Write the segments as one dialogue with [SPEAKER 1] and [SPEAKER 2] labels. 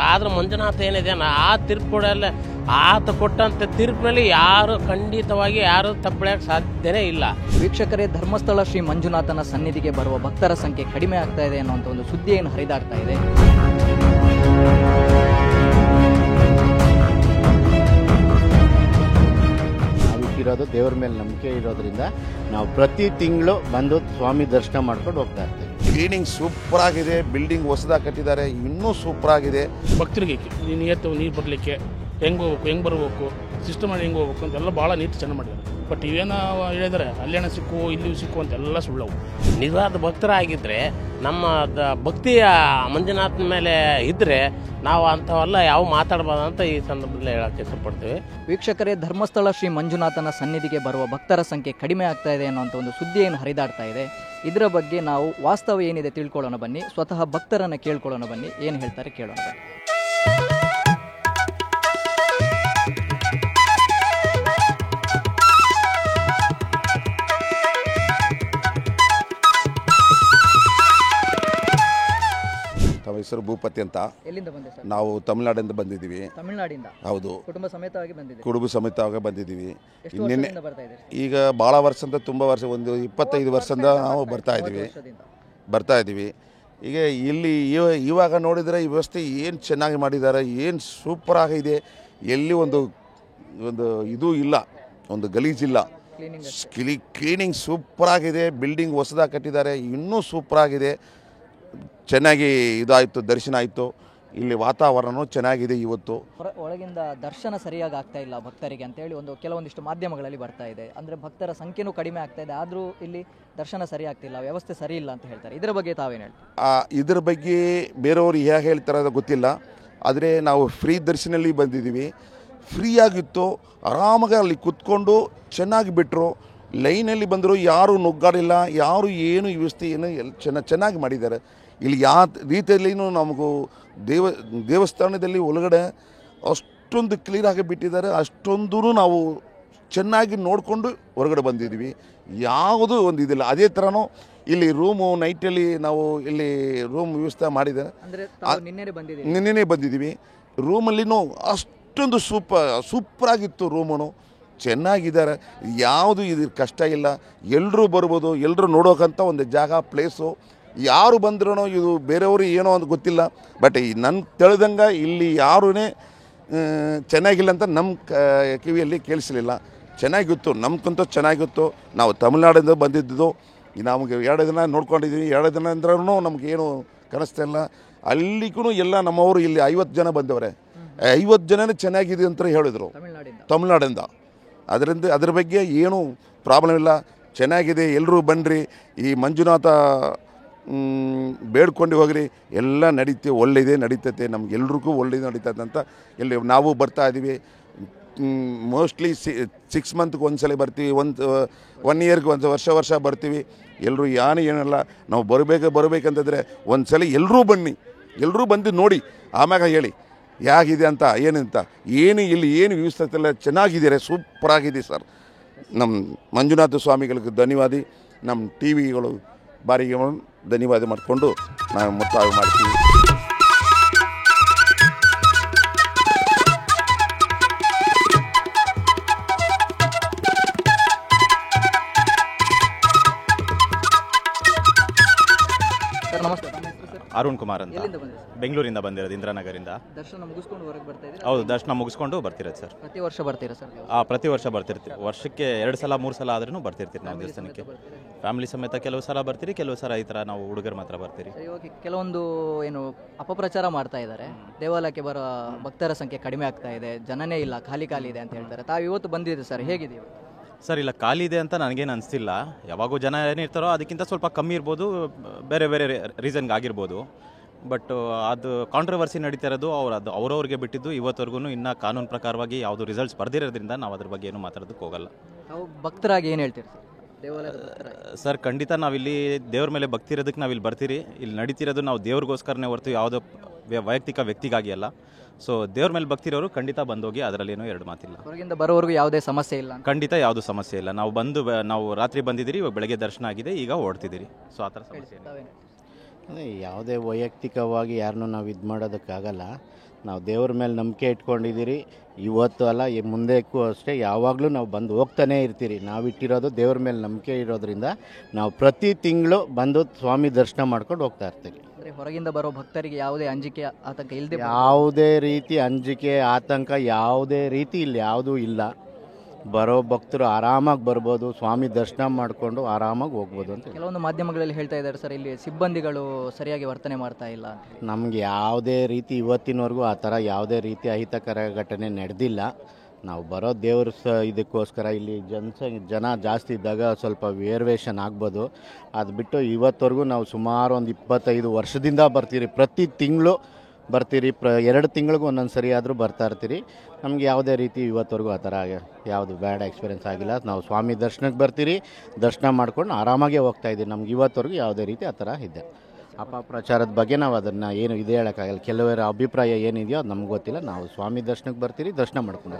[SPEAKER 1] ಆದ್ರೆ ಮಂಜುನಾಥ ಏನಿದೆ ಆ ತೀರ್ಪು ಕೊಡಲ್ಲ, ಆತ ಕೊಟ್ಟಂಥ ತೀರ್ಪಿನಲ್ಲಿ ಯಾರು ಖಂಡಿತವಾಗಿ ಯಾರು ತಪ್ಪಳೆಯಕ್ಕೆ ಸಾಧ್ಯನೇ ಇಲ್ಲ.
[SPEAKER 2] ವೀಕ್ಷಕರೇ, ಧರ್ಮಸ್ಥಳ ಶ್ರೀ ಮಂಜುನಾಥನ ಸನ್ನಿಧಿಗೆ ಬರುವ ಭಕ್ತರ ಸಂಖ್ಯೆ ಕಡಿಮೆ ಆಗ್ತಾ ಇದೆ ಅನ್ನುವಂಥ ಒಂದು ಸುದ್ದಿ ಏನು ಹರಿದಾಡ್ತಾ ಇದೆ.
[SPEAKER 3] ಇರೋದು ದೇವರ ಮೇಲೆ ನಂಬಿಕೆ ಇರೋದ್ರಿಂದ ನಾವು ಪ್ರತಿ ತಿಂಗಳು ಬಂದು ಸ್ವಾಮಿ ದರ್ಶನ ಮಾಡ್ಕೊಂಡು ಹೋಗ್ತಾ ಇರ್ತೀವಿ.
[SPEAKER 4] ಕ್ಲೀನಿಂಗ್ ಸೂಪರ್ ಆಗಿದೆ, ಬಿಲ್ಡಿಂಗ್ ಹೊಸದಾಗಿ ಕಟ್ಟಿದ್ದಾರೆ, ಇನ್ನೂ ಸೂಪರ್ ಆಗಿದೆ.
[SPEAKER 5] ಭಕ್ತರಿಗೆ ನೀರು ಬರಲಿಕ್ಕೆ ಹೆಂಗೆ ಹೋಗ್ಬೇಕು, ಹೆಂಗೆ ಬರಬೇಕು, ಸಿಸ್ಟಮ್ ಹೆಂಗೆ ಹೋಗ್ಬೇಕು ಅಂತೆಲ್ಲ ಭಾಳ ನೀತಿ ಚೆನ್ನಾಗಿ ಮಾಡಿದ್ದಾರೆ. ಬಟ್ ಇವೇನು ಹೇಳಿದರೆ ಅಲ್ಲೇನ ಸಿಕ್ಕು ಇಲ್ಲಿ ಸಿಕ್ಕು ಅಂತೆಲ್ಲ ಸುಳ್ಳವು.
[SPEAKER 1] ನಿಜವಾದ ಭಕ್ತರಾಗಿದ್ದರೆ ನಮ್ಮ ಭಕ್ತಿಯ ಮಂಜುನಾಥನ ಮೇಲೆ ಇದ್ದರೆ ನಾವು ಅಂಥವೆಲ್ಲ ಯಾವ ಮಾತಾಡ್ಬೋದು ಅಂತ ಈ ಸಂದರ್ಭದಲ್ಲಿ ಹೇಳಕ್ಕೆ ಇಷ್ಟಪಡ್ತೀವಿ.
[SPEAKER 2] ವೀಕ್ಷಕರೇ, ಧರ್ಮಸ್ಥಳ ಶ್ರೀ ಮಂಜುನಾಥನ ಸನ್ನಿಧಿಗೆ ಬರುವ ಭಕ್ತರ ಸಂಖ್ಯೆ ಕಡಿಮೆ ಆಗ್ತಾ ಇದೆ ಅನ್ನುವಂಥ ಒಂದು ಸುದ್ದಿ ಏನು ಹರಿದಾಡ್ತಾ ಇದೆ. ಇದರ ಬಗ್ಗೆ ನಾವು ವಾಸ್ತವ ಏನಿದೆ ತಿಳ್ಕೊಳ್ಳೋಣ ಬನ್ನಿ. ಸ್ವತಃ ಭಕ್ತರನ್ನು ಕೇಳ್ಕೊಳ್ಳೋಣ ಬನ್ನಿ, ಏನು ಹೇಳ್ತಾರೆ ಕೇಳೋಣ ಬನ್ನಿ.
[SPEAKER 4] ನಮ್ಮ ಹೆಸರು ಭೂಪತಿ ಅಂತ.
[SPEAKER 2] ಎಲ್ಲಿಂದ ಬಂದೆ ಸರ್?
[SPEAKER 4] ನಾವು ತಮಿಳುನಾಡಿಂದ ಬಂದಿದ್ದೀವಿ.
[SPEAKER 2] ತಮಿಳುನಾಡಿಂದ?
[SPEAKER 4] ಹೌದು,
[SPEAKER 2] ಕುಟುಂಬ ಸಮೇತವಾಗಿ ಬಂದಿದ್ದೀವಿ.
[SPEAKER 4] ಕುಟುಂಬ ಸಮೇತವಾಗಿ ಬಂದಿದ್ದೀವಿ.
[SPEAKER 2] ಎಷ್ಟು ವರ್ಷದಿಂದ ಬರ್ತಾ ಇದ್ದೀರಿ?
[SPEAKER 4] ಈಗ ಭಾಳ ವರ್ಷದಿಂದ, ತುಂಬ ವರ್ಷ, ಒಂದು 25 ವರ್ಷದಿಂದ ನಾವು ಬರ್ತಾ ಇದ್ದೀವಿ. ಈಗ ಇಲ್ಲಿ ಇವಾಗ ನೋಡಿದರೆ ಈ ವ್ಯವಸ್ಥೆ ಏನು ಚೆನ್ನಾಗಿ ಮಾಡಿದ್ದಾರೆ, ಏನು ಸೂಪರ್ ಆಗಿದೆ. ಎಲ್ಲಿ ಒಂದು ಇದು ಇಲ್ಲ, ಒಂದು ಗಲೀಜಿಲ್ಲ. ಕ್ಲೀನಿಂಗ್ ಸೂಪರ್ ಆಗಿದೆ, ಬಿಲ್ಡಿಂಗ್ ಹೊಸದಾಗಿ ಕಟ್ಟಿದ್ದಾರೆ, ಇನ್ನೂ ಸೂಪರ್ ಆಗಿದೆ. ಚೆನ್ನಾಗಿ ಇದಾಯಿತು, ದರ್ಶನ ಆಯಿತು. ಇಲ್ಲಿ ವಾತಾವರಣ ಚೆನ್ನಾಗಿದೆ. ಇವತ್ತು
[SPEAKER 2] ಒಳಗಿಂದ ದರ್ಶನ ಸರಿಯಾಗಿ ಆಗ್ತಾ ಇಲ್ಲ ಭಕ್ತರಿಗೆ ಅಂತೇಳಿ ಕೆಲವೊಂದಿಷ್ಟು ಮಾಧ್ಯಮಗಳಲ್ಲಿ ಬರ್ತಾ ಇದೆ. ಅಂದರೆ ಭಕ್ತರ ಸಂಖ್ಯೆನೂ ಕಡಿಮೆ ಆಗ್ತಾ ಇದೆ, ಆದರೂ ಇಲ್ಲಿ ದರ್ಶನ ಸರಿ ಆಗ್ತಿಲ್ಲ, ವ್ಯವಸ್ಥೆ ಸರಿ ಇಲ್ಲ ಅಂತ ಹೇಳ್ತಾರೆ. ಇದರ ಬಗ್ಗೆ ತಾವೇನು ಹೇಳ್ತೀವಿ?
[SPEAKER 4] ಇದ್ರ ಬಗ್ಗೆ ಬೇರೆಯವರು ಹೇಗೆ ಹೇಳ್ತಾರೆ ಅದು ಗೊತ್ತಿಲ್ಲ. ಆದರೆ ನಾವು ಫ್ರೀ ದರ್ಶನಲ್ಲಿ ಬಂದಿದ್ದೀವಿ. ಫ್ರೀಯಾಗಿತ್ತು, ಆರಾಮಾಗಿ ಅಲ್ಲಿ ಕೂತ್ಕೊಂಡು ಚೆನ್ನಾಗಿ ಬಿಟ್ಟರು. ಲೈನಲ್ಲಿ ಬಂದರು, ಯಾರು ನುಗ್ಗಾಡಿಲ್ಲ, ಯಾರು ಏನು ವ್ಯವಸ್ಥೆ ಏನು ಚೆನ್ನಾಗಿ ಮಾಡಿದ್ದಾರೆ. ಇಲ್ಲಿ ಯಾವ ರೀತಿಯಲ್ಲಿನೂ ನಮಗೂ ದೇವಸ್ಥಾನದಲ್ಲಿ ಒಳಗಡೆ ಅಷ್ಟೊಂದು ಕ್ಲೀನಾಗಿ ಬಿಟ್ಟಿದ್ದಾರೆ. ಅಷ್ಟೊಂದೂ ನಾವು ಚೆನ್ನಾಗಿ ನೋಡಿಕೊಂಡು ಹೊರಗಡೆ ಬಂದಿದ್ದೀವಿ. ಯಾವುದೂ ಒಂದು ಇದಿಲ್ಲ. ಅದೇ ಥರನೂ ಇಲ್ಲಿ ರೂಮು ನೈಟಲ್ಲಿ ನಾವು ಇಲ್ಲಿ ರೂಮ್ ವ್ಯವಸ್ಥೆ ಮಾಡಿದ್ದಾರೆ. ನಿನ್ನೆನೇ ಬಂದಿದ್ದೀವಿ. ರೂಮಲ್ಲಿನೂ ಅಷ್ಟೊಂದು ಸೂಪರಾಗಿತ್ತು. ರೂಮು ಚೆನ್ನಾಗಿದ್ದಾರೆ. ಯಾವುದು ಇದು ಕಷ್ಟ ಇಲ್ಲ, ಎಲ್ಲರೂ ಬರ್ಬೋದು, ಎಲ್ಲರೂ ನೋಡೋಕ್ಕಂಥ ಒಂದು ಜಾಗ, ಪ್ಲೇಸು. ಯಾರು ಬಂದ್ರೂ ಇದು ಬೇರೆಯವರು ಏನೋ ಅಂತ ಗೊತ್ತಿಲ್ಲ. ಬಟ್ ನನ್ನ ತಿಳಿದಂಗೆ ಇಲ್ಲಿ ಯಾರೂ ಚೆನ್ನಾಗಿಲ್ಲ ಅಂತ ನಮ್ಮ ಕಿವಿಯಲ್ಲಿ ಕೇಳಿಸಲಿಲ್ಲ. ಚೆನ್ನಾಗಿತ್ತು, ನಮ್ಗಂತೂ ಚೆನ್ನಾಗಿತ್ತು. ನಾವು ತಮಿಳ್ನಾಡಿಂದ ಬಂದಿದ್ದು, ನಮಗೆ 2 ದಿನ ನೋಡ್ಕೊಂಡಿದ್ದೀವಿ. 2 ದಿನ ಅಂದ್ರೂ ನಮಗೇನು ಕಾಣಿಸ್ತಾ ಇಲ್ಲ. ಅಲ್ಲಿಗೂ ಎಲ್ಲ ನಮ್ಮವರು ಇಲ್ಲಿ 50 ಜನ ಬಂದವರೆ. 50 ಜನನೇ ಚೆನ್ನಾಗಿದೆ ಅಂತ ಹೇಳಿದರು ತಮಿಳ್ನಾಡಿಂದ. ಅದ್ರ ಬಗ್ಗೆ ಏನೂ ಪ್ರಾಬ್ಲಮ್ ಇಲ್ಲ, ಚೆನ್ನಾಗಿದೆ. ಎಲ್ಲರೂ ಬನ್ನಿರಿ, ಈ ಮಂಜುನಾಥ ಬೇಡ್ಕೊಂಡು ಹೋಗ್ರಿ, ಎಲ್ಲ ಒಳ್ಳೆಯದೇ ನಡೀತೈತೆ. ನಮಗೆಲ್ರಿಗೂ ಒಳ್ಳೆಯದು ನಡೀತೈತೆ ಅಂತ ಇಲ್ಲಿ ನಾವು ಬರ್ತಾ ಇದ್ದೀವಿ. ಮೋಸ್ಟ್ಲಿ 6 ಮಂತ್ಗೆ ಒಂದು ಸಲ ಬರ್ತೀವಿ, 1 ಇಯರ್ಗೆ ವರ್ಷ ಬರ್ತೀವಿ. ಎಲ್ಲರೂ ಏನಲ್ಲ, ನಾವು ಬರಬೇಕಂತಂದರೆ ಒಂದು ಸಲ ಎಲ್ಲರೂ ಬನ್ನಿ, ಎಲ್ಲರೂ ಬಂದು ನೋಡಿ, ಆಮ್ಯಾಗ ಹೇಳಿ ಹೇಗಿದೆ ಅಂತ, ಏನಂತ. ಇಲ್ಲಿ ಏನು ವ್ಯವಸ್ಥೆ ಎಲ್ಲ ಚೆನ್ನಾಗಿದ್ದಾರೆ, ಸೂಪರಾಗಿದೆ ಸರ್. ನಮ್ಮ ಮಂಜುನಾಥ ಸ್ವಾಮಿಗಳಿಗೆ ಧನ್ಯವಾದ, ನಮ್ಮ ಟಿ ವಿಗಳು ಬಾರಿಗೆ ಧನ್ಯವಾದ ಮಾಡಿಕೊಂಡು ನಾವು ಮುತ್ತಾಯ ಮಾಡ್ತೀವಿ.
[SPEAKER 6] ಅರುಣ್ ಕುಮಾರ್ ಅಂತ, ಬೆಂಗಳೂರಿಂದ ಬಂದಿರೋದು, ಇಂದಿರಾನಗರಿಂದ.
[SPEAKER 2] ದರ್ಶನ ಮುಗಿಸ್ಕೊಂಡು ಹೊರಗೆ ಬರ್ತಾ ಇದ್ದೀರಾ?
[SPEAKER 6] ಹೌದು, ದರ್ಶನ ಮುಗಿಸ್ಕೊಂಡು ಬರ್ತಿರೋದು ಸರ್.
[SPEAKER 2] ಪ್ರತಿ ವರ್ಷ ಬರ್ತೀರಾ ಸರ್?
[SPEAKER 6] ಪ್ರತಿ ವರ್ಷ ಬರ್ತಿರ್ತೀವಿ. ವರ್ಷಕ್ಕೆ 2 ಸಲ 3 ಸಲ ಆದ್ರೂ ಬರ್ತಿರ್ತೀವಿ ನಾವು ದೇವಸ್ಥಾನಕ್ಕೆ. ಫ್ಯಾಮಿಲಿ ಸಮೇತ ಕೆಲವು ಸಲ ಬರ್ತೀರಿ, ಕೆಲವು ಸಲ ಈ ಥರ ನಾವು ಹುಡುಗರು ಮಾತ್ರ ಬರ್ತೀರಿ.
[SPEAKER 2] ಕೆಲವೊಂದು ಏನು ಅಪಪ್ರಚಾರ ಮಾಡ್ತಾ ಇದ್ದಾರೆ, ದೇವಾಲಯಕ್ಕೆ ಬರೋ ಭಕ್ತರ ಸಂಖ್ಯೆ ಕಡಿಮೆ ಆಗ್ತಾ ಇದೆ, ಜನನೇ ಇಲ್ಲ, ಖಾಲಿ ಇದೆ ಅಂತ ಹೇಳ್ತಾರೆ. ತಾವು ಇವತ್ತು ಬಂದಿದ್ದೀರಿ ಸರ್, ಹೇಗಿದೆ
[SPEAKER 6] ಸರ್? ಇಲ್ಲ, ಖಾಲಿ ಇದೆ ಅಂತ ನನಗೇನು ಅನಿಸ್ತಿಲ್ಲ. ಯಾವಾಗೂ ಜನ ಏನಿರ್ತಾರೋ ಅದಕ್ಕಿಂತ ಸ್ವಲ್ಪ ಕಮ್ಮಿ ಇರ್ಬೋದು, ಬೇರೆ ರೀಸನ್ಗೆ ಆಗಿರ್ಬೋದು. ಬಟ್ ಅದು ಕಾಂಟ್ರವರ್ಸಿ ನಡೀತಾ ಇರೋದು ಅವ್ರವ್ರಿಗೆ ಬಿಟ್ಟಿದ್ದು. ಇವತ್ತವರೆಗೂ ಇನ್ನೂ ಕಾನೂನು ಪ್ರಕಾರವಾಗಿ ಯಾವುದು ರಿಸಲ್ಟ್ಸ್ ಬರ್ದಿರೋದ್ರಿಂದ ನಾವು ಅದ್ರ ಬಗ್ಗೆ ಏನು ಮಾತಾಡೋದಕ್ಕೆ ಹೋಗಲ್ಲ.
[SPEAKER 2] ನಾವು ಭಕ್ತರಾಗಿ ಏನು ಹೇಳ್ತೀರಿ
[SPEAKER 6] ಸರ್? ಖಂಡಿತ ನಾವಿಲ್ಲಿ ದೇವ್ರ ಮೇಲೆ ಭಕ್ತಿ ಇರೋದಕ್ಕೆ ನಾವಿಲ್ಲಿ ಬರ್ತೀರಿ. ಇಲ್ಲಿ ನಡೀತಿರೋದು ನಾವು ದೇವ್ರಿಗೋಸ್ಕರನೇ ಹೊರತು ಯಾವುದೋ ವೈಯಕ್ತಿಕ ವ್ಯಕ್ತಿಗಾಗಿ ಅಲ್ಲ. ಸೊ ದೇವ್ರ ಮೇಲೆ ಭಕ್ತಿ ಇರೋರು ಖಂಡಿತ ಬಂದೋಗಿ, ಅದರಲ್ಲೇನೋ 2 ಮಾತಿಲ್ಲ.
[SPEAKER 2] ಹೊರಗಿಂದ ಬರೋವರೆಗೂ ಯಾವುದೇ ಸಮಸ್ಯೆ ಇಲ್ಲ?
[SPEAKER 6] ಖಂಡಿತ ಯಾವುದೂ ಸಮಸ್ಯೆ ಇಲ್ಲ. ನಾವು ರಾತ್ರಿ ಬಂದಿದ್ದೀರಿ, ಇವಾಗ ಬೆಳಗ್ಗೆ ದರ್ಶನ ಆಗಿದೆ, ಈಗ ಓಡ್ತಿದ್ದೀರಿ. ಸೊ ಆ ಥರ ಸಮಸ್ಯೆ
[SPEAKER 3] ಅದೇ ಯಾವುದೇ ವೈಯಕ್ತಿಕವಾಗಿ ಯಾರನ್ನೂ ನಾವು ಇದು ಮಾಡೋದಕ್ಕಾಗಲ್ಲ. ನಾವು ದೇವ್ರ ಮೇಲೆ ನಂಬಿಕೆ ಇಟ್ಕೊಂಡಿದ್ದೀರಿ. ಇವತ್ತು ಅಲ್ಲ ಮುಂದಕ್ಕೂ ಅಷ್ಟೇ ಯಾವಾಗಲೂ ನಾವು ಬಂದು ಹೋಗ್ತಾನೇ ಇರ್ತೀರಿ. ನಾವಿಟ್ಟಿರೋದು ದೇವ್ರ ಮೇಲೆ ನಂಬಿಕೆ ಇರೋದ್ರಿಂದ ನಾವು ಪ್ರತಿ ತಿಂಗಳು ಬಂದು ಸ್ವಾಮಿ ದರ್ಶನ ಮಾಡ್ಕೊಂಡು ಹೋಗ್ತಾ ಇರ್ತೀವಿ.
[SPEAKER 2] ಅಂದರೆ ಹೊರಗಿಂದ ಬರೋ ಭಕ್ತರಿಗೆ ಯಾವುದೇ ಅಂಜಿಕೆ ಆತಂಕ ಇಲ್ಲದೆ
[SPEAKER 3] ಯಾವುದೇ ರೀತಿ ಅಂಜಿಕೆ ಆತಂಕ ಯಾವುದೇ ರೀತಿ ಇಲ್ಲಿ ಯಾವುದೂ ಇಲ್ಲ. ಬರೋ ಭಕ್ತರು ಆರಾಮಾಗಿ ಬರ್ಬೋದು, ಸ್ವಾಮಿ ದರ್ಶನ ಮಾಡಿಕೊಂಡು ಆರಾಮಾಗಿ ಹೋಗ್ಬೋದು ಅಂತ.
[SPEAKER 2] ಕೆಲವೊಂದು ಮಾಧ್ಯಮಗಳಲ್ಲಿ ಹೇಳ್ತಾ ಇದ್ದಾರೆ ಸರ್, ಇಲ್ಲಿ ಸಿಬ್ಬಂದಿಗಳು ಸರಿಯಾಗಿ ವರ್ತನೆ ಮಾಡ್ತಾ ಇಲ್ಲ ಅಂತ.
[SPEAKER 3] ನಮಗೆ ಯಾವುದೇ ರೀತಿ ಇವತ್ತಿನವರೆಗೂ ಆ ಥರ ಯಾವುದೇ ರೀತಿ ಅಹಿತಕರ ಘಟನೆ ನಡೆದಿಲ್ಲ. ನಾವು ಬರೋ ದೇವ್ರ ಇದಕ್ಕೋಸ್ಕರ ಇಲ್ಲಿ ಜನ ಜಾಸ್ತಿ ಇದ್ದಾಗ ಸ್ವಲ್ಪ ವೇರಿಯೇಷನ್ ಆಗ್ಬೋದು. ಅದು ಬಿಟ್ಟು ಇವತ್ತವರೆಗೂ ನಾವು ಸುಮಾರು ಒಂದು 25 ವರ್ಷದಿಂದ ಬರ್ತೀರಿ. ಪ್ರತಿ ತಿಂಗಳು ಬರ್ತೀರಿ. 2 ತಿಂಗಳಿಗೂ ಒಂದೊಂದು ಸರಿ ಆದರೂ ಬರ್ತಾ ಇರ್ತೀರಿ. ನಮಗೆ ಯಾವುದೇ ರೀತಿ ಇವತ್ತವರೆಗೂ ಆ ಥರ ಯಾವುದು ಬ್ಯಾಡ್ ಎಕ್ಸ್ಪೀರಿಯೆನ್ಸ್ ಆಗಿಲ್ಲ. ನಾವು ಸ್ವಾಮಿ ದರ್ಶನಕ್ಕೆ ಬರ್ತೀರಿ, ದರ್ಶನ ಮಾಡ್ಕೊಂಡು ಆರಾಮಾಗೇ ಹೋಗ್ತಾ ಇದ್ದೀವಿ. ನಮ್ಗೆ ಇವತ್ತವರೆಗೂ ಯಾವುದೇ ರೀತಿ ಆ ಥರ ಇದೆ. ಅಪಪ್ರಚಾರದ ಬಗ್ಗೆ ನಾವು ಅದನ್ನು ಏನು ಇದು ಹೇಳೋಕ್ಕಾಗಲ್ಲ. ಕೆಲವರ ಅಭಿಪ್ರಾಯ ಏನಿದೆಯೋ ಅದು ನಮ್ಗೆ ಗೊತ್ತಿಲ್ಲ. ನಾವು ಸ್ವಾಮಿ ದರ್ಶನಕ್ಕೆ ಬರ್ತೀರಿ, ದರ್ಶನ ಮಾಡ್ಕೊಂಡು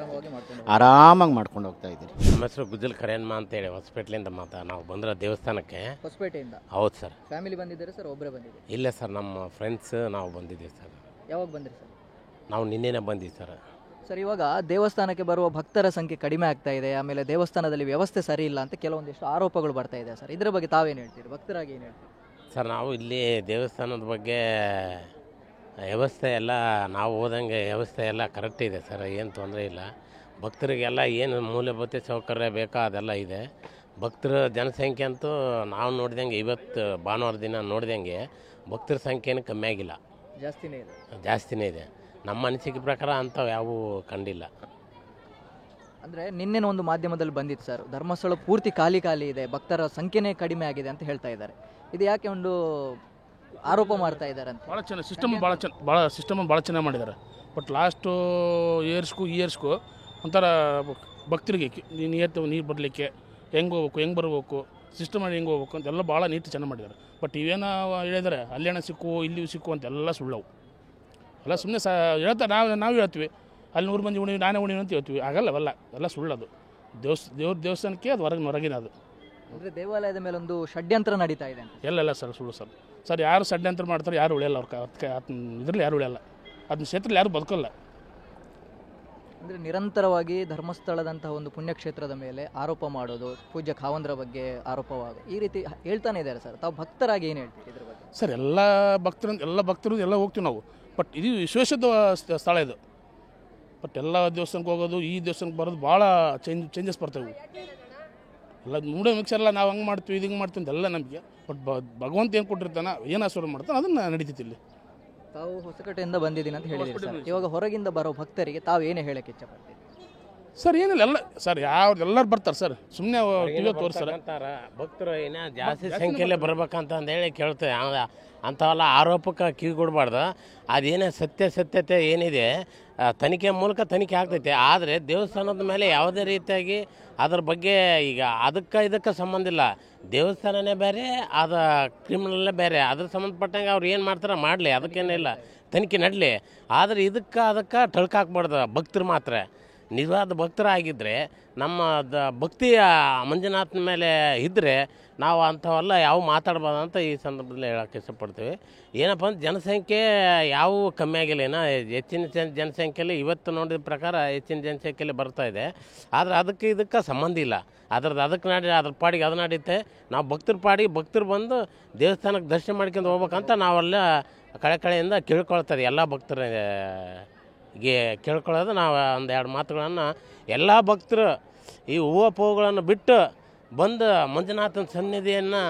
[SPEAKER 3] ಆರಾಮಾಗಿ ಮಾಡ್ಕೊಂಡು ಹೋಗ್ತಾ ಇದ್ದೀರಿ.
[SPEAKER 1] ನಮ್ಮ ಹೆಸರು ಗುಜ್ಜಲ್ ಕರೇನ್ಮ ಅಂತೇಳಿ ಹೊಸಪೇಟ್ಲಿಂದ ನಾವು ಬಂದಿರೋ ದೇವಸ್ಥಾನಕ್ಕೆ.
[SPEAKER 2] ಹೊಸಪೇಟೆಯಿಂದ?
[SPEAKER 1] ಹೌದು ಸರ್.
[SPEAKER 2] ಫ್ಯಾಮಿಲಿ ಬಂದಿದ್ದಾರೆ ಸರ್, ಒಬ್ಬರೇ ಬಂದಿದ್ದೀವಿ?
[SPEAKER 1] ಇಲ್ಲ ಸರ್, ನಮ್ಮ ಫ್ರೆಂಡ್ಸ್ ನಾವು ಬಂದಿದ್ದೀವಿ ಸರ್.
[SPEAKER 2] ಯಾವಾಗ ಬಂದ್ರಿ ಸರ್?
[SPEAKER 1] ನಾವು ನಿನ್ನೆನೇ ಬಂದಿದ್ದೀವಿ ಸರ್.
[SPEAKER 2] ಸರ್, ಇವಾಗ ದೇವಸ್ಥಾನಕ್ಕೆ ಬರುವ ಭಕ್ತರ ಸಂಖ್ಯೆ ಕಡಿಮೆ ಆಗ್ತಾ ಇದೆ, ಆಮೇಲೆ ದೇವಸ್ಥಾನದಲ್ಲಿ ವ್ಯವಸ್ಥೆ ಸರಿ ಇಲ್ಲ ಅಂತ ಕೆಲವೊಂದಿಷ್ಟು ಆರೋಪಗಳು ಬರ್ತಾ ಇದೆ ಸರ್. ಇದ್ರ ಬಗ್ಗೆ ತಾವೇನು ಹೇಳ್ತೀರಿ, ಭಕ್ತರಾಗಿ ಏನು ಹೇಳ್ತೀರಿ?
[SPEAKER 1] ಸರ್, ನಾವು ಇಲ್ಲಿ ದೇವಸ್ಥಾನದ ಬಗ್ಗೆ ವ್ಯವಸ್ಥೆ ಎಲ್ಲ ನಾವು ಹೋದಂಗೆ ವ್ಯವಸ್ಥೆ ಎಲ್ಲ ಕರೆಕ್ಟ್ ಇದೆ ಸರ್, ಏನು ತೊಂದರೆ ಇಲ್ಲ. ಭಕ್ತರಿಗೆಲ್ಲ ಏನು ಮೂಲಭೂತ ಸೌಕರ್ಯ ಬೇಕೋ ಅದೆಲ್ಲ ಇದೆ. ಭಕ್ತರ ಜನಸಂಖ್ಯೆ ಅಂತೂ ನಾವು ನೋಡಿದಂಗೆ ಇವತ್ತು ಭಾನುವಾರ ದಿನ ನೋಡಿದಂಗೆ ಭಕ್ತರ ಸಂಖ್ಯೆನೂ ಕಮ್ಮಿ ಆಗಿಲ್ಲ, ಜಾಸ್ತಿನೇ ಇದೆ. ನಮ್ಮ ಅನಿಸಿಕೆ ಪ್ರಕಾರ ಅಂಥವು ಯಾವುವು ಕಂಡಿಲ್ಲ.
[SPEAKER 2] ಅಂದರೆ ನಿನ್ನೆ ಒಂದು ಮಾಧ್ಯಮದಲ್ಲಿ ಬಂದಿತ್ತು ಸರ್, ಧರ್ಮಸ್ಥಳ ಪೂರ್ತಿ ಖಾಲಿ ಇದೆ, ಭಕ್ತರ ಸಂಖ್ಯೆನೇ ಕಡಿಮೆ ಆಗಿದೆ ಅಂತ ಹೇಳ್ತಾ ಇದ್ದಾರೆ. ಇದು ಯಾಕೆ ಒಂದು ಆರೋಪ ಮಾಡ್ತಾ ಇದ್ದಾರೆ ಅಂತ?
[SPEAKER 5] ಭಾಳ ಚೆನ್ನಾಗಿ ಸಿಸ್ಟಮ್ ಭಾಳ ಚೆನ್ನಾಗಿ ಮಾಡಿದ್ದಾರೆ. ಬಟ್ ಲಾಸ್ಟು ಇಯರ್ಸ್ಗೂ ಈ ಇಯರ್ಸ್ಗೂ ಒಂಥರ ಭಕ್ತರಿಗೆ ನೀರು ಬರಲಿಕ್ಕೆ ಹೆಂಗೆ ಹೋಗ್ಬೇಕು, ಹೆಂಗೆ ಬರಬೇಕು, ಸಿಸ್ಟಮ್ ಮಾಡಿ ಹೆಂಗೆ ಹೋಗ್ಬೇಕು ಅಂತೆಲ್ಲ ಭಾಳ ನೀಟ್ ಚೆನ್ನಾಗಿ ಮಾಡಿದ್ದಾರೆ. ಬಟ್ ಇವೇನೋ ಹೇಳಿದರೆ ಅಲ್ಲೇಣ ಸಿಕ್ಕು ಇಲ್ಲಿ ಸಿಕ್ಕು ಅಂತೆಲ್ಲ ಸುಳ್ಳವು ಎಲ್ಲ. ಸುಮ್ಮನೆ ಹೇಳ್ತಾರೆ, ನಾವು ಹೇಳ್ತೀವಿ ಅಲ್ಲಿ 100 ಮಂದಿ ಉಣಿವಿ, ನಾನೇ ಉಣಿವಿ ಅಂತ ಹೇಳ್ತೀವಿ. ಆಗಲ್ಲವಲ್ಲ, ಎಲ್ಲ ಸುಳ್ಳದು. ದೇವಸ್ಥಾನಕ್ಕೆ ಅದು ಹೊರಗಿನ ಅದು.
[SPEAKER 2] ಅಂದರೆ ದೇವಾಲಯದ ಮೇಲೆ ಒಂದು ಷಡ್ಯಂತ್ರ ನಡೀತಾ ಇದೆ ಅಂತ?
[SPEAKER 5] ಎಲ್ಲ ಸರ್, ಸುಳ್ಳು ಸರ್. ಯಾರು ಷಡ್ಯಂತ್ರ ಮಾಡ್ತಾರೆ ಯಾರು ಉಳಿಯಲ್ಲ. ಇದರಲ್ಲಿ ಯಾರು ಉಳಿಯಲ್ಲ, ಅದನ್ನ ಕ್ಷೇತ್ರದಲ್ಲಿ ಯಾರು ಬದುಕಲ್ಲ.
[SPEAKER 2] ಅಂದರೆ ನಿರಂತರವಾಗಿ ಧರ್ಮಸ್ಥಳದಂತಹ ಒಂದು ಪುಣ್ಯಕ್ಷೇತ್ರದ ಮೇಲೆ ಆರೋಪ ಮಾಡೋದು, ಪೂಜ್ಯ ಖಾವಂದ್ರ ಬಗ್ಗೆ ಆರೋಪವಾಗೋದು, ಈ ರೀತಿ ಹೇಳ್ತಾನೆ ಇದ್ದಾರೆ ಸರ್. ತಾವು ಭಕ್ತರಾಗಿ ಏನು ಹೇಳ್ತೀವಿ ಇದ್ರ ಬಗ್ಗೆ?
[SPEAKER 5] ಸರ್, ಎಲ್ಲ ಭಕ್ತರು ಎಲ್ಲ ಹೋಗ್ತೀವಿ ನಾವು. ಬಟ್ ಇದು ವಿಶೇಷದ ಸ್ಥಳ ಇದು. ಬಟ್ ಎಲ್ಲ ದೇವಸ್ಥಾನಕ್ಕೆ ಹೋಗೋದು, ಈ ದೇವಸ್ಥಾನಕ್ಕೆ ಬರೋದು ಭಾಳ ಚೇಂಜಸ್ ಬರ್ತವೆ. ಎಲ್ಲ ಮೂಢ ಮಿಕ್ಸರ್ ಎಲ್ಲ ನಾವು ಹಂಗೆ ಮಾಡ್ತೀವಿ, ಇದು ಹಿಂಗೆ ಮಾಡ್ತೀವಿ ಅಂತೆಲ್ಲ ನಮಗೆ. ಬಟ್ ಭಗವಂತ ಏನು ಕೊಟ್ಟಿರ್ತಾನೆ, ಏನು ಆಶೀರ್ವಾದ ಮಾಡ್ತಾನೆ, ಅದನ್ನು ನಡೀತೈತಿ ಇಲ್ಲಿ.
[SPEAKER 2] ತಾವು ಹೊಸಕೋಟೆಯಿಂದ ಬಂದಿದ್ದೀನಿ ಅಂತ ಹೇಳಿದ್ರಿ ಸರ್. ಇವಾಗ ಹೊರಗಿಂದ ಬರೋ ಭಕ್ತರಿಗೆ ತಾವು ಏನೇ ಹೇಳಕ್ಕೆ ಇಷ್ಟಪಡ್ತೀರಿ
[SPEAKER 5] ಸರ್? ಏನಿಲ್ಲ, ಸರ್ ಎಲ್ಲರೂ ಬರ್ತಾರೆ ಸರ್, ಸುಮ್ಮನೆ ಟಿವಿ ತೋರಿಸ್ತಾರೆ.
[SPEAKER 1] ಭಕ್ತರು ಏನೋ ಜಾಸ್ತಿ ಸಂಖ್ಯೆಯಲ್ಲೇ ಬರ್ಬೇಕಂತ ಹೇಳಿ ಕೇಳ್ತೇವೆ. ಅಂಥವೆಲ್ಲ ಆರೋಪಕ್ಕೆ ಕಿವಿಗೊಡ್ಬಾರ್ದು. ಅದೇನೇ ಸತ್ಯತೆ ಏನಿದೆ ತನಿಖೆ ಮೂಲಕ ತನಿಖೆ ಆಗ್ತೈತೆ. ಆದರೆ ದೇವಸ್ಥಾನದ ಮೇಲೆ ಯಾವುದೇ ರೀತಿಯಾಗಿ ಅದ್ರ ಬಗ್ಗೆ ಈಗ ಇದಕ್ಕೆ ಸಂಬಂಧ ಇಲ್ಲ. ದೇವಸ್ಥಾನನೇ ಬೇರೆ, ಅದು ಕ್ರಿಮಿನಲ್ಲೇ ಬೇರೆ. ಅದ್ರ ಸಂಬಂಧಪಟ್ಟಂಗೆ ಅವ್ರು ಏನು ಮಾಡ್ತಾರೆ ಮಾಡಲಿ, ಅದಕ್ಕೇನಿಲ್ಲ, ತನಿಖೆ ನಡಲಿ. ಆದರೆ ಅದಕ್ಕೆ ಟಳ್ಕಾಕ್ಬಾರ್ದು. ಭಕ್ತರು ಮಾತ್ರ ನಿಜವಾದ ಭಕ್ತರಾಗಿದ್ದರೆ, ನಮ್ಮ ಭಕ್ತಿಯ ಮಂಜುನಾಥನ ಮೇಲೆ ಇದ್ದರೆ ನಾವು ಅಂಥವೆಲ್ಲ ಯಾವ ಮಾತಾಡ್ಬೋದು ಅಂತ ಈ ಸಂದರ್ಭದಲ್ಲಿ ಹೇಳೋಕ್ಕೆ ಇಷ್ಟಪಡ್ತೀವಿ. ಏನಪ್ಪ ಅಂದ್ರೆ ಜನಸಂಖ್ಯೆ ಯಾವ ಕಮ್ಮಿ ಆಗಿಲ್ಲ, ಏನೋ ಹೆಚ್ಚಿನ ಜನಸಂಖ್ಯೆಯಲ್ಲಿ ಇವತ್ತು ನೋಡಿದ ಪ್ರಕಾರ ಹೆಚ್ಚಿನ ಜನಸಂಖ್ಯೆಯಲ್ಲಿ ಬರ್ತಾಯಿದೆ. ಆದರೆ ಇದಕ್ಕೆ ಸಂಬಂಧ ಇಲ್ಲ. ಅದ್ರ ಪಾಡಿಗೆ ಅದು ನಡೀತೆ. ನಾವು ಭಕ್ತರು ಬಂದು ದೇವಸ್ಥಾನಕ್ಕೆ ದರ್ಶನ ಮಾಡ್ಕೊಂಡು ಹೋಗ್ಬೇಕಂತ ನಾವೆಲ್ಲ ಕಳೆಯಿಂದ ಕೇಳ್ಕೊಳ್ತಾರೆ. ಎಲ್ಲ ಭಕ್ತರಿಗೆ ಕೇಳ್ಕೊಳ್ಳೋದು ನಾವು ಒಂದೆರಡು ಮಾತುಗಳನ್ನು ಎಲ್ಲ ಭಕ್ತರು ಈ ಹೂವುಗಳನ್ನು ಬಿಟ್ಟು ಬಂದು ಮಂಜುನಾಥನ ಸನ್ನಿಧಿಯನ್ನು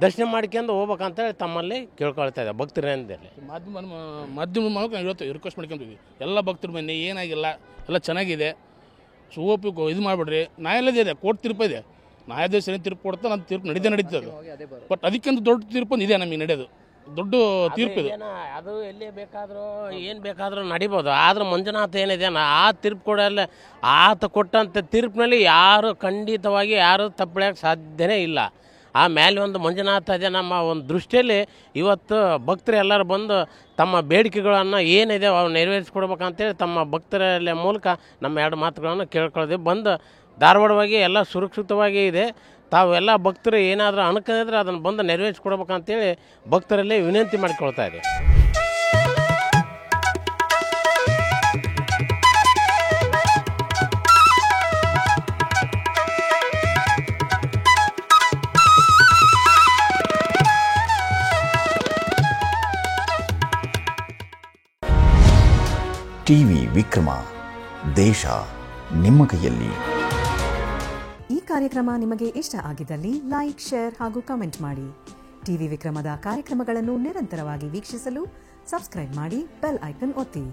[SPEAKER 1] ದರ್ಶನ ಮಾಡ್ಕೊಂಡು ಹೋಗ್ಬೇಕಂತೇಳಿ ತಮ್ಮಲ್ಲಿ ಕೇಳ್ಕೊಳ್ತಾ ಇದೆ ಭಕ್ತರೇಂದಲ್ಲಿ.
[SPEAKER 5] ಮಾಧ್ಯಮ ಮೂಲಕ ನಾವು ರಿಕ್ವೆಸ್ಟ್ ಮಾಡ್ಕೊಂತೀವಿ. ಎಲ್ಲ ಭಕ್ತರು ಬನ್ನಿ, ಏನಾಗಿಲ್ಲ, ಎಲ್ಲ ಚೆನ್ನಾಗಿದೆ. ಹೂವು ಇದು ಮಾಡಿಬಿಡ್ರಿ. ನ್ಯಾಯಾಲಯ ಇದೆ, ಕೋರ್ಟ್ ತೀರ್ಪು ಇದೆ. ನ್ಯಾಯಾಧೀಶ ಏನು ತೀರ್ಪು ಕೊಡ್ತಾ ನಮ್ಮ ತೀರ್ಪು ನಡೀತದೆ. ಬಟ್ ಅದಕ್ಕಿಂತ ದೊಡ್ಡ ತೀರ್ಪು ಇದೆ ನಮಗೆ ನಡೆಯೋದು. ದೊಡ್ಡ ತೀರ್ಪು ಇದು.
[SPEAKER 1] ಅದು ಎಲ್ಲಿ ಬೇಕಾದರೂ ಏನು ಬೇಕಾದರೂ ನಡಿಬೋದು. ಆದ್ರೆ ಮಂಜುನಾಥ ಏನಿದೆ ಆ ತೀರ್ಪು ಕೊಡಲ್ಲ. ಆತ ಕೊಟ್ಟಂಥ ತೀರ್ಪಿನಲ್ಲಿ ಖಂಡಿತವಾಗಿ ಯಾರು ತಪ್ಪಳಿಯೋಕ್ಕೆ ಸಾಧ್ಯನೇ ಇಲ್ಲ. ಆ ಮೇಲೆ ಒಂದು ಮಂಜುನಾಥ ಇದೆ ನಮ್ಮ ಒಂದು ದೃಷ್ಟಿಯಲ್ಲಿ. ಇವತ್ತು ಭಕ್ತರು ಎಲ್ಲರೂ ಬಂದು ತಮ್ಮ ಬೇಡಿಕೆಗಳನ್ನು ಏನಿದೆ ಅವು ನೆರವೇರಿಸ್ಕೊಡ್ಬೇಕಂತೇಳಿ ತಮ್ಮ ಭಕ್ತರ ಮೂಲಕ ನಮ್ಮ ಎರಡು ಮಾತುಗಳನ್ನು ಕೇಳ್ಕೊಳ್ತೀವಿ. ಬಂದು ಧಾರವಾಡವಾಗಿ ಎಲ್ಲ ಸುರಕ್ಷಿತವಾಗಿ ಇದೆ. ತಾವೆಲ್ಲ ಭಕ್ತರು ಏನಾದರೂ ಅನ್ಕೊಂಡಿದ್ರೆ ಅದನ್ನು ಬಂದು ನೆರವೇರಿಸ್ಕೊಡ್ಬೇಕಂತೇಳಿ ಭಕ್ತರಲ್ಲಿ ವಿನಂತಿ ಮಾಡಿಕೊಳ್ತಾ ಇದೆ.
[SPEAKER 7] ಟಿವಿ ವಿಕ್ರಮ, ದೇಶ ನಿಮ್ಮ ಕೈಯಲ್ಲಿ.
[SPEAKER 8] ಈ ಕಾರ್ಯಕ್ರಮ ನಿಮಗೆ ಇಷ್ಟ ಆಗಿದ್ದಲ್ಲಿ ಲೈಕ್, ಶೇರ್ ಹಾಗೂ ಕಮೆಂಟ್ ಮಾಡಿ. ಟಿವಿ ವಿಕ್ರಮದ ಕಾರ್ಯಕ್ರಮಗಳನ್ನು ನಿರಂತರವಾಗಿ ವೀಕ್ಷಿಸಲು ಸಬ್ಸ್ಕ್ರೈಬ್ ಮಾಡಿ, ಬೆಲ್ ಐಕನ್ ಒತ್ತಿ.